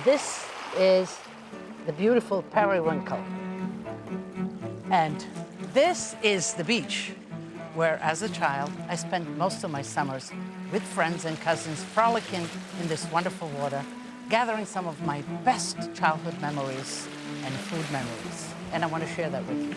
This is the beautiful periwinkle. And this is the beach where, as a child, I spent most of my summers with friends and cousins frolicking in this wonderful water, gathering some of my best childhood memories and food memories. And I want to share that with you.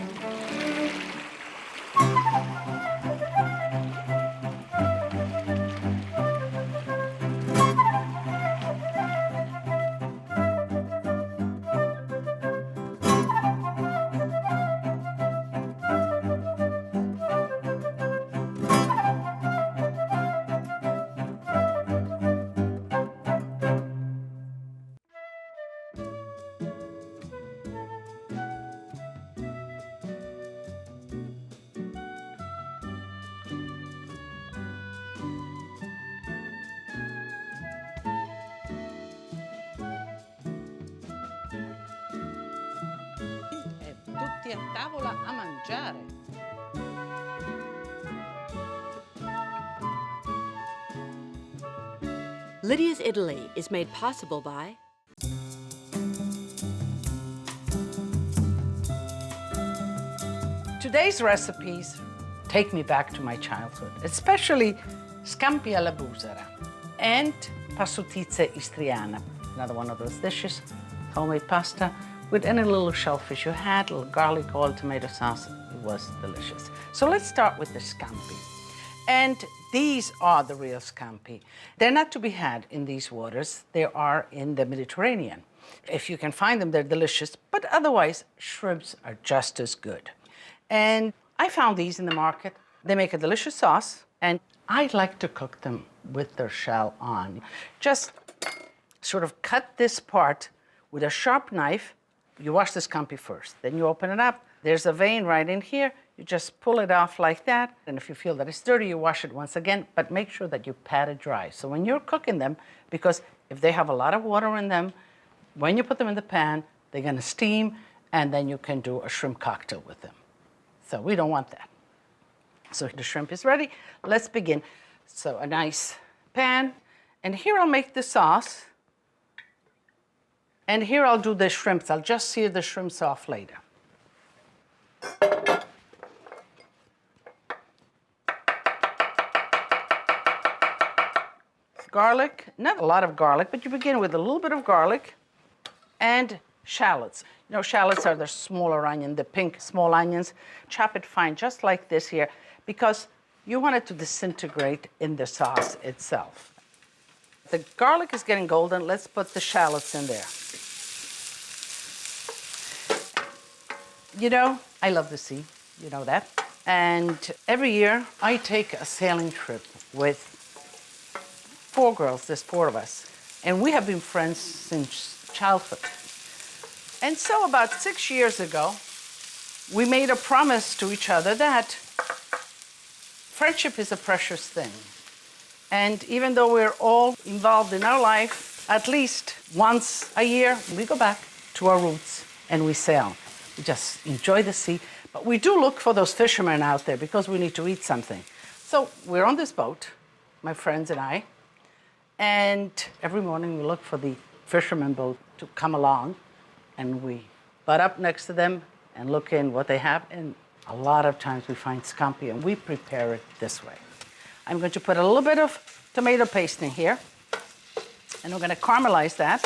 Tutti a tavola a mangiare. Lydia's Italy is made possible by Today's recipes take me back to my childhood, especially scampi alla busera and passutizza istriana, another one of those dishes, homemade pasta with any little shellfish you had, a little garlic oil, tomato sauce. It was delicious. So let's start with the scampi. And these are the real scampi. They're not to be had in these waters. They are in the Mediterranean. If you can find them, they're delicious, but otherwise, shrimps are just as good. And I found these in the market. They make a delicious sauce, and I like to cook them with their shell on. Just sort of cut this part with a sharp knife. You wash the scampi first, then you open it up. There's a vein right in here. You just pull it off like that, and if you feel that it's dirty, you wash it once again, but make sure that you pat it dry. So when you're cooking them, because if they have a lot of water in them, when you put them in the pan, they're gonna steam, and then you can do a shrimp cocktail with them. So we don't want that. So the shrimp is ready. Let's begin. So a nice pan, and here I'll make the sauce. And here I'll do the shrimps. I'll just sear the shrimps off later. Garlic, not a lot of garlic, but you begin with a little bit of garlic and shallots. You know, shallots are the smaller onion, the pink small onions. Chop it fine, just like this here, because you want it to disintegrate in the sauce itself. The garlic is getting golden. Let's put the shallots in there. You know, I love the sea, you know that. And every year I take a sailing trip with 4 girls, there's 4 of us. And we have been friends since childhood. And so about 6 years ago, we made a promise to each other that friendship is a precious thing. And even though we're all involved in our life, at least once a year, we go back to our roots and we sail. We just enjoy the sea, but we do look for those fishermen out there because we need to eat something. So we're on this boat, my friends and I, and every morning we look for the fisherman boat to come along, and we butt up next to them and look in what they have, and a lot of times we find scampi, and we prepare it this way. I'm going to put a little bit of tomato paste in here, and we're going to caramelize that.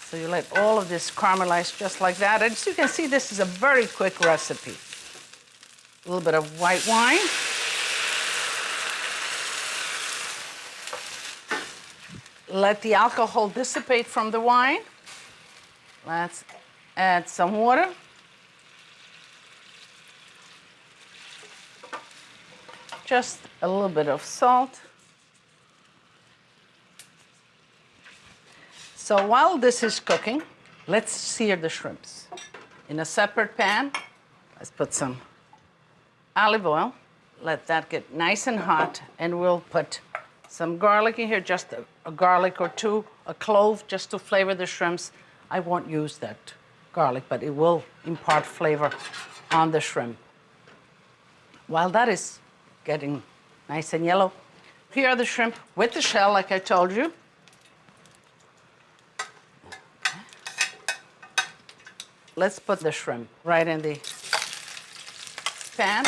So you let all of this caramelize just like that. And as you can see, this is a very quick recipe. A little bit of white wine. Let the alcohol dissipate from the wine. Let's add some water. Just a little bit of salt. So while this is cooking, let's sear the shrimps. In a separate pan, let's put some olive oil. Let that get nice and hot, and we'll put some garlic in here, just a garlic or 2, a clove, just to flavor the shrimps. I won't use that garlic, but it will impart flavor on the shrimp. While that is getting nice and yellow, here are the shrimp with the shell, like I told you. let's put the shrimp right in the pan.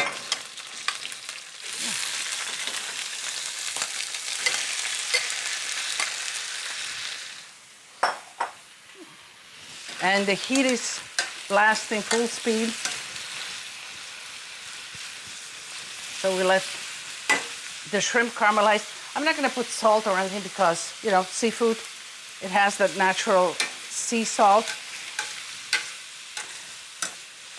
And the heat is blasting full speed. So we let the shrimp caramelize. I'm not going to put salt or anything because, you know, seafood, it has that natural sea salt.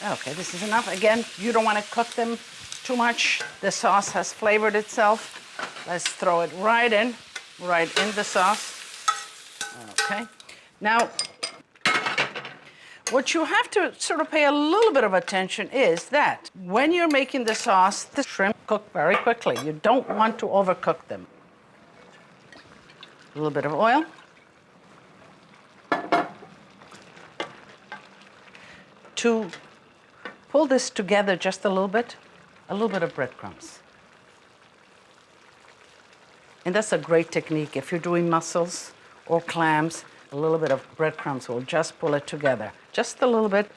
Okay, this is enough. Again, you don't want to cook them too much. The sauce has flavored itself. Let's throw it right in the sauce. Okay. Now, what you have to sort of pay a little bit of attention is that when you're making the sauce, the shrimp cook very quickly. You don't want to overcook them. A little bit of oil. To pull this together just a little bit of breadcrumbs. And that's a great technique. If you're doing mussels or clams, a little bit of breadcrumbs will just pull it together. Just a little bit.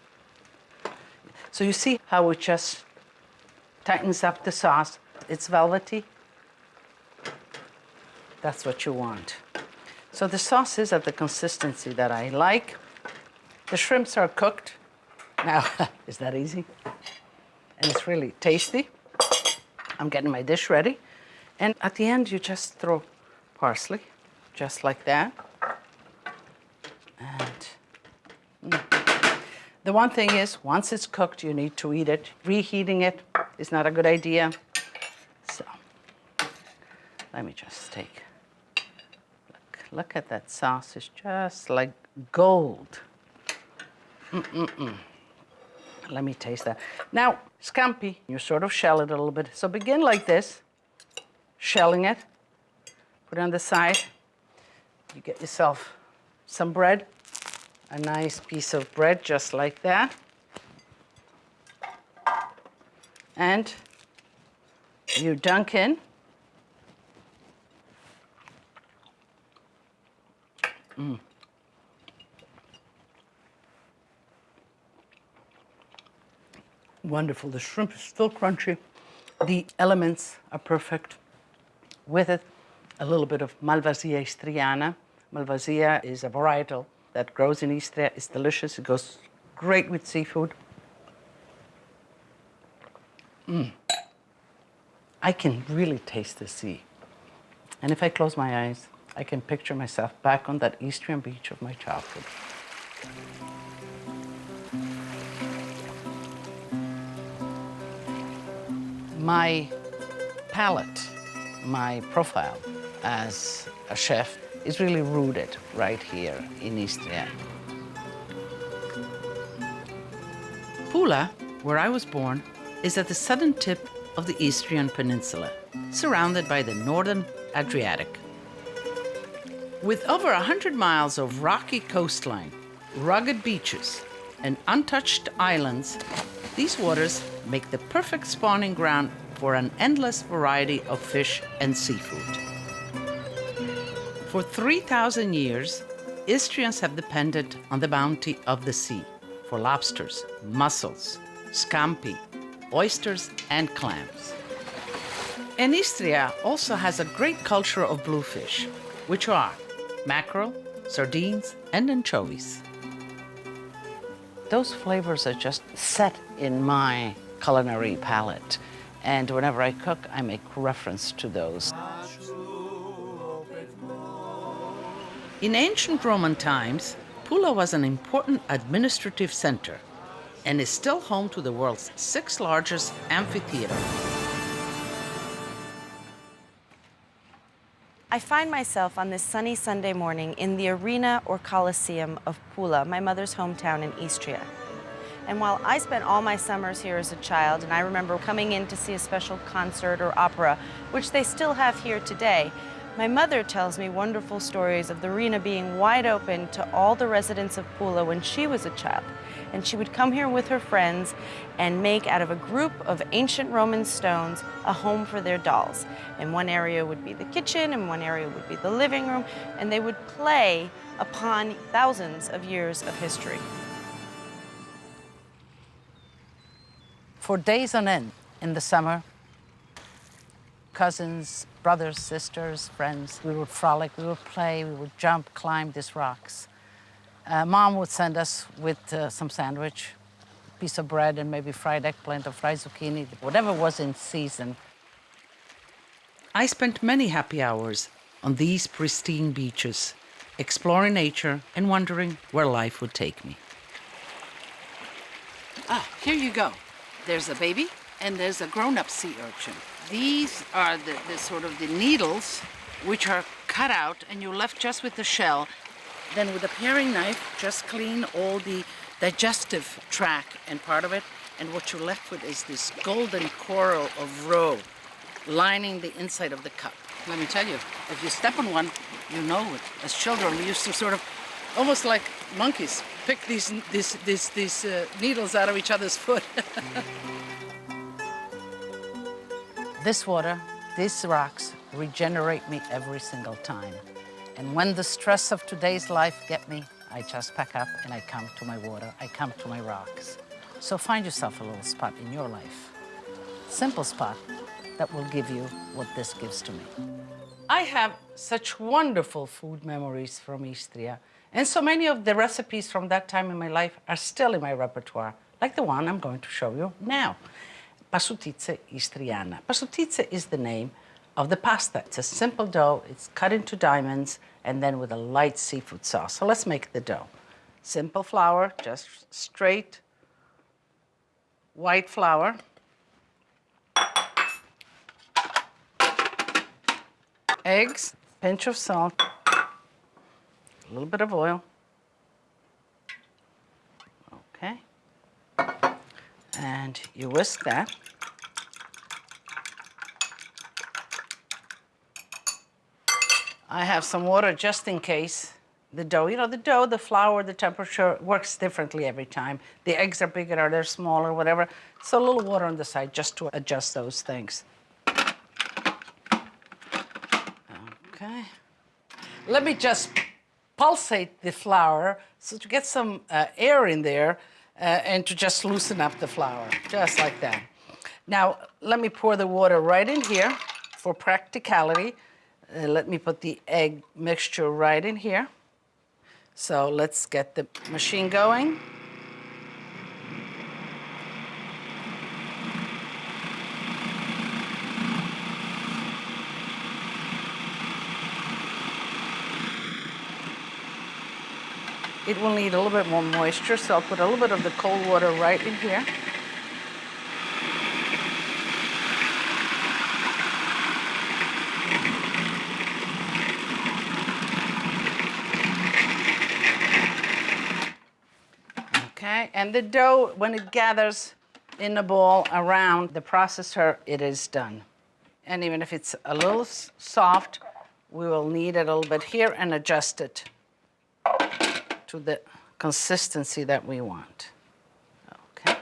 So you see how it just tightens up the sauce. It's velvety. That's what you want. So the sauce is at the consistency that I like. The shrimps are cooked. Now, is that easy? And it's really tasty. I'm getting my dish ready. And at the end, you just throw parsley, just like that. And the one thing is, once it's cooked, you need to eat it. Reheating it is not a good idea. So, let me just take, look at that sauce. It's just like gold. Let me taste that. Now, scampi, you sort of shell it a little bit. So begin like this, shelling it. Put it on the side. You get yourself some bread, a nice piece of bread just like that. And you dunk in. Wonderful. The shrimp is still crunchy. The elements are perfect. With it, a little bit of Malvasia istriana. Malvasia is a varietal that grows in Istria. It's delicious. It goes great with seafood. I can really taste the sea. And if I close my eyes, I can picture myself back on that Istrian beach of my childhood. My palate, my profile as a chef is really rooted right here in Istria. Pula, where I was born, is at the southern tip of the Istrian Peninsula, surrounded by the northern Adriatic. With over 100 miles of rocky coastline, rugged beaches, and untouched islands, these waters make the perfect spawning ground for an endless variety of fish and seafood. For 3,000 years, Istrians have depended on the bounty of the sea for lobsters, mussels, scampi, oysters, and clams. And Istria also has a great culture of bluefish, which are mackerel, sardines, and anchovies. Those flavors are just set in my culinary palate. And whenever I cook, I make reference to those. In ancient Roman times, Pula was an important administrative center and is still home to the world's 6th largest amphitheater. I find myself on this sunny Sunday morning in the arena or Coliseum of Pula, my mother's hometown in Istria. And while I spent all my summers here as a child, and I remember coming in to see a special concert or opera, which they still have here today, my mother tells me wonderful stories of the arena being wide open to all the residents of Pula when she was a child. And she would come here with her friends and make out of a group of ancient Roman stones a home for their dolls. And one area would be the kitchen, and one area would be the living room, and they would play upon thousands of years of history. For days on end in the summer, cousins, brothers, sisters, friends, we would frolic, we would play, we would jump, climb these rocks. Mom would send us with some sandwich, piece of bread and maybe fried eggplant or fried zucchini, whatever was in season. I spent many happy hours on these pristine beaches, exploring nature and wondering where life would take me. Ah, here you go. There's a baby and there's a grown-up sea urchin. These are the sort of the needles which are cut out and you're left just with the shell. Then with a paring knife, just clean all the digestive tract and part of it. And what you're left with is this golden coral of roe lining the inside of the cup. Let me tell you, if you step on one, you know it. As children, we used to sort of, almost like monkeys, pick these needles out of each other's foot. This water, these rocks, regenerate me every single time. And when the stress of today's life get me, I just pack up and I come to my water, I come to my rocks. So find yourself a little spot in your life. Simple spot that will give you what this gives to me. I have such wonderful food memories from Istria. And so many of the recipes from that time in my life are still in my repertoire, like the one I'm going to show you now. Pasutice istriana. Pasutice is the name of the pasta. It's a simple dough, it's cut into diamonds, and then with a light seafood sauce. So let's make the dough. Simple flour, just straight white flour. Eggs, pinch of salt, a little bit of oil. Okay. And you whisk that. I have some water just in case the dough, the flour, the temperature works differently every time. The eggs are bigger or they're smaller, whatever. So a little water on the side just to adjust those things. Okay. Let me just pulsate the flour so to get some air in there and to just loosen up the flour, just like that. Now, let me pour the water right in here for practicality. Let me put the egg mixture right in here. So let's get the machine going. It will need a little bit more moisture, so I'll put a little bit of the cold water right in here. Okay, and the dough, when it gathers in a ball around the processor, it is done. And even if it's a little soft, we will knead it a little bit here and adjust it to the consistency that we want. Okay.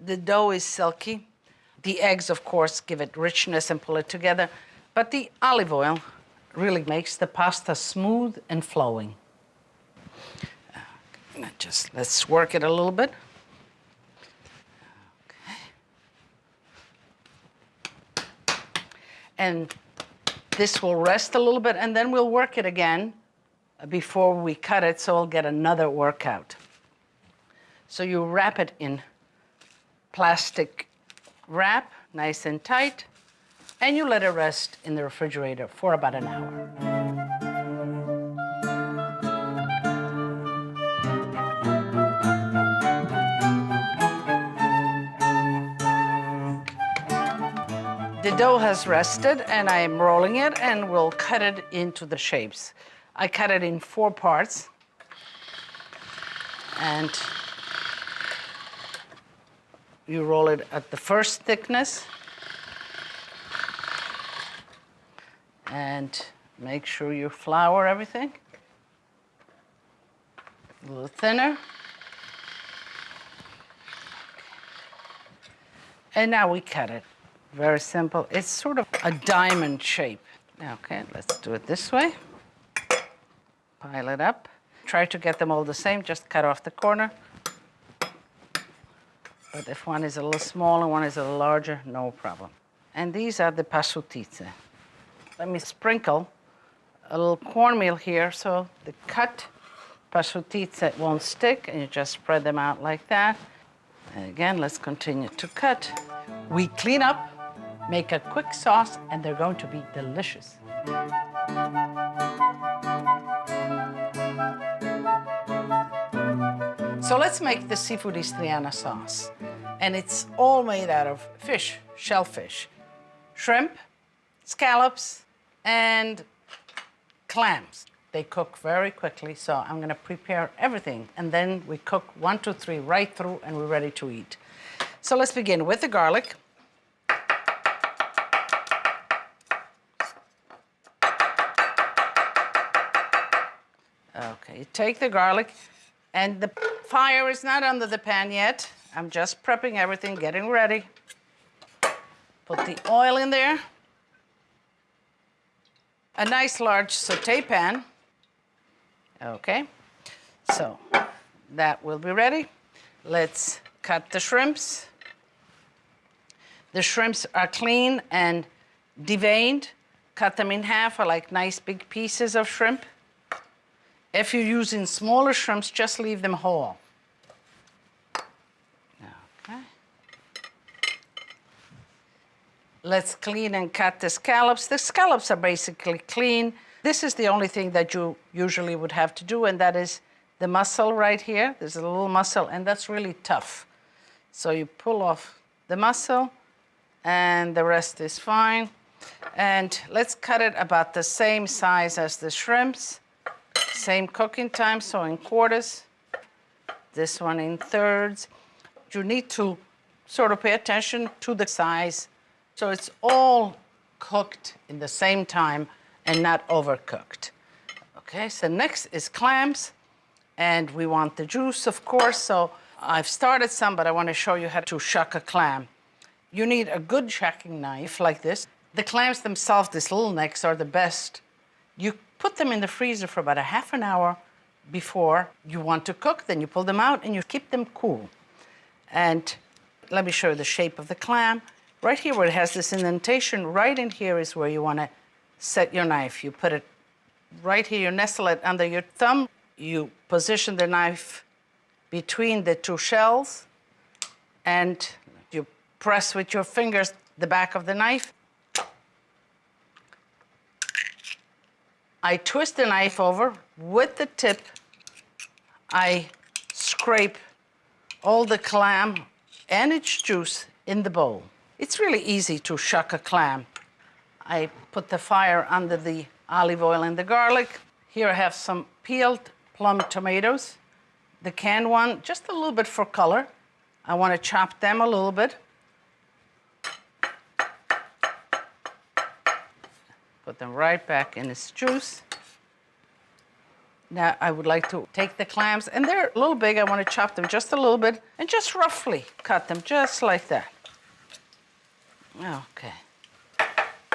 The dough is silky. The eggs, of course, give it richness and pull it together, but the olive oil really makes the pasta smooth and flowing. Let's work it a little bit. And this will rest a little bit, and then we'll work it again before we cut it, so we'll get another workout. So you wrap it in plastic wrap, nice and tight, and you let it rest in the refrigerator for about an hour. The dough has rested, and I am rolling it, and we'll cut it into the shapes. I cut it in 4 parts, and you roll it at the first thickness, and make sure you flour everything. A little thinner. And now we cut it. Very simple. It's sort of a diamond shape. Okay, let's do it this way. Pile it up. Try to get them all the same, just cut off the corner. But if one is a little smaller, one is a little larger, no problem. And these are the pasutice. Let me sprinkle a little cornmeal here so the cut pasutice won't stick, and you just spread them out like that. And again, let's continue to cut. We clean up, make a quick sauce, and they're going to be delicious. So let's make the seafood istriana sauce. And it's all made out of fish, shellfish, shrimp, scallops, and clams. They cook very quickly, so I'm gonna prepare everything, and then we cook 1, 2, 3 right through, and we're ready to eat. So let's begin with the garlic. Okay, you take the garlic, and the fire is not under the pan yet. I'm just prepping everything, getting ready. Put the oil in there. A nice large saute pan. Okay, so that will be ready. Let's cut the shrimps. The shrimps are clean and deveined. Cut them in half. I like nice big pieces of shrimp. If you're using smaller shrimps, just leave them whole. Okay. Let's clean and cut the scallops. The scallops are basically clean. This is the only thing that you usually would have to do, and that is the muscle right here. There's a little muscle, and that's really tough. So you pull off the muscle, and the rest is fine. And let's cut it about the same size as the shrimps. Same cooking time, so in quarters. This one in thirds. You need to sort of pay attention to the size, so it's all cooked in the same time and not overcooked. Okay, so next is clams, and we want the juice, of course, so I've started some, but I want to show you how to shuck a clam. You need a good shucking knife like this. The clams themselves, these little necks, are the best. You put them in the freezer for about a half an hour before you want to cook, then you pull them out and you keep them cool. And let me show you the shape of the clam. Right here where it has this indentation, right in here is where you want to set your knife. You put it right here, you nestle it under your thumb. You position the knife between the two shells, and you press with your fingers the back of the knife. I twist the knife over. With the tip, I scrape all the clam and its juice in the bowl. It's really easy to shuck a clam. I put the fire under the olive oil and the garlic. Here I have some peeled plum tomatoes. The canned one, just a little bit for color. I want to chop them a little bit. Put them right back in its juice. Now I would like to take the clams, and they're a little big. I want to chop them just a little bit and just roughly cut them just like that. Okay,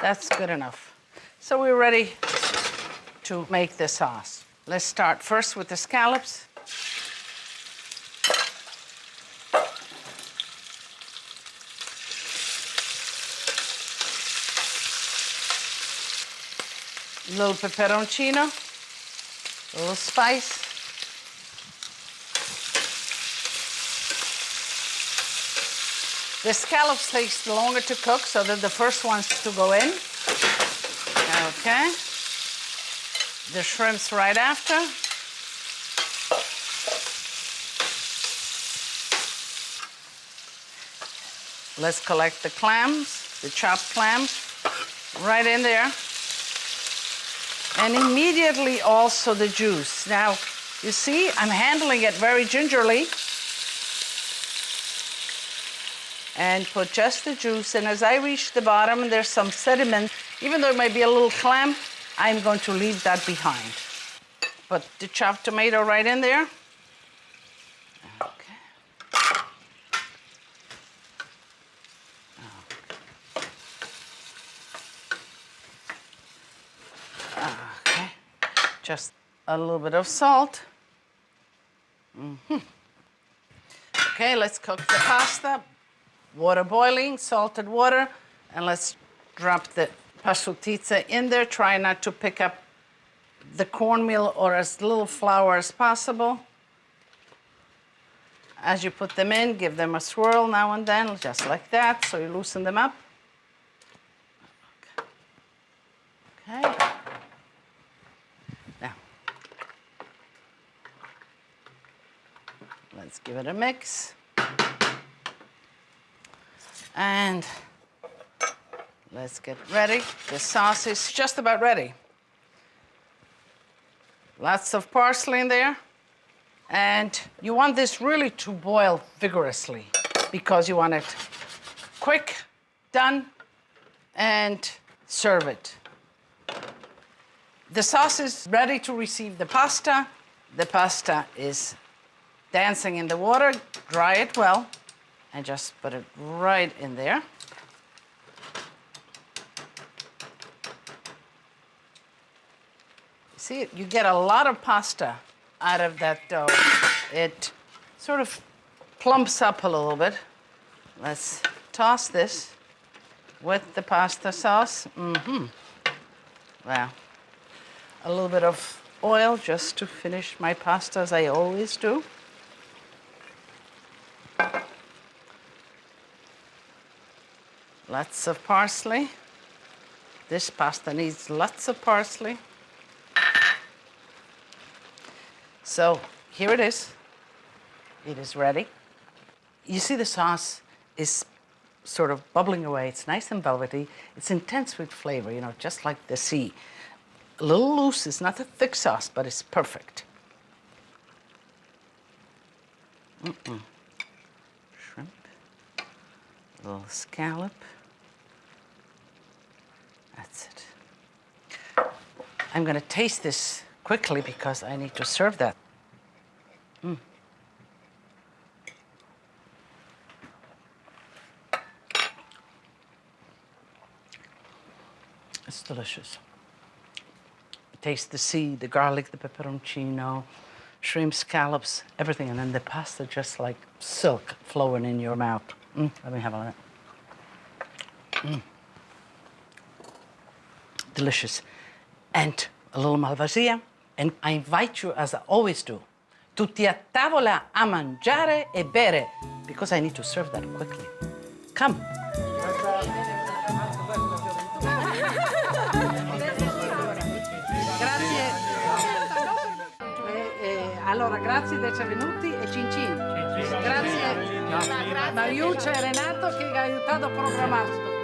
that's good enough. So we're ready to make the sauce. Let's start first with the scallops. A little peperoncino, a little spice. The scallops takes longer to cook, so they're the first ones to go in. Okay. The shrimps right after. Let's collect the clams, the chopped clams, right in there. And immediately also the juice. Now, you see, I'm handling it very gingerly. And put just the juice. And as I reach the bottom, there's some sediment. Even though it might be a little clam, I'm going to leave that behind. Put the chopped tomato right in there. Okay. Okay. Just a little bit of salt. Okay, let's cook the pasta. Water boiling, salted water, and let's drop the pasutizze in there. Try not to pick up the cornmeal or as little flour as possible. As you put them in, give them a swirl now and then, just like that, so you loosen them up. Okay. Now, let's give it a mix. And let's get ready. The sauce is just about ready. Lots of parsley in there. And you want this really to boil vigorously because you want it quick, done, and serve it. The sauce is ready to receive the pasta. The pasta is dancing in the water. Dry it well and just put it right in there. See, you get a lot of pasta out of that dough. It sort of plumps up a little bit. Let's toss this with the pasta sauce. Wow. A little bit of oil just to finish my pasta, as I always do. Lots of parsley. This pasta needs lots of parsley. So here it is. It is ready. You see the sauce is sort of bubbling away. It's nice and velvety. It's intense with flavor, you know, just like the sea. A little loose. It's not a thick sauce, but it's perfect. Shrimp. A little scallop. That's it. I'm going to taste this quickly because I need to serve that. It's delicious. Taste the sea, the garlic, the pepperoncino, shrimp scallops, everything, and then the pasta just like silk flowing in your mouth. Let me have a look. Delicious. And a little malvasia. And I invite you, as I always do, tutti a tavola a mangiare e bere, because I need to serve that quickly. Come. Grazie. Allora, grazie di essere venuti e cin cin. Grazie Mariuccia e Renato che ha aiutato a programmare tutto.